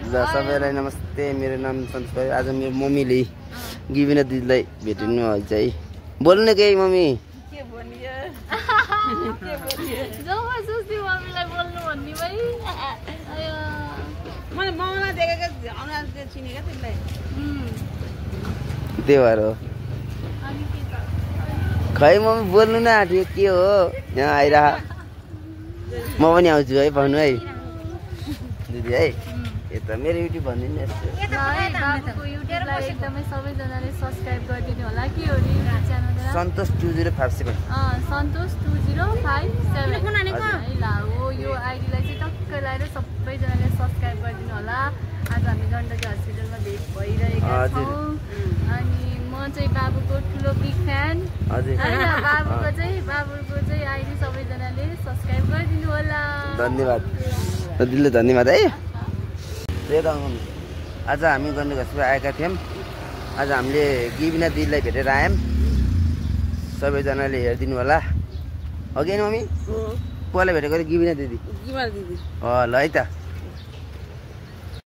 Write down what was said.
ल सबैलाई नमस्ते, मेरो नाम सन्तोष भाइ। आज मेरो मम्मीले गिबिना दिदीलाई भेटिनु भएछ है। बोल्नु न केही मम्मी। के भनियो जबरजस्ती मम्मीलाई बोल्नु भन्ने भाइ। मैले मौला देखेको अनुहार चिनेको तिमीलाई। त्यही भएर हो। अनि के त खै मम्मी बोल्नु न आँट्यो के हो यहाँ आइरह। म पनि आउँछु है पाउनु है दिदी है। यता मेरो युट्युब भनिदिनु नि यस्तो। बाबुको युट्युबलाई एकदमै सबैजनाले सब्स्क्राइब गरिदिनु होला। के हो नि च्यानल सन्तोष 2057। सन्तोष 2057 है ल। हो यो आइडीलाई चाहिँ टक्क लगाएर सबैजनाले सब्स्क्राइब गरिदिनु होला। आज हामी गण्डकी हस्पिटलमा भेट भइरहेका छौँ। अनि म चाहिँ बाबुको ठुलो बिग फ्यान हजुर होइन। बाबुको चाहिँ आइडी सबैजनाले सब्स्क्राइब गरिदिनु होला। धन्यवाद दिदीले धन्यवाद है। आज हामी गण्डकी हस्पिटल आएका थियौँ। आज हामीले गिबिना दिदीलाई भेटेर आयौँ। सबैजनाले हेरिदिनु होला। अघि मम्मी पहिला भेटेको गिबिना दिदी दिदी ल है त।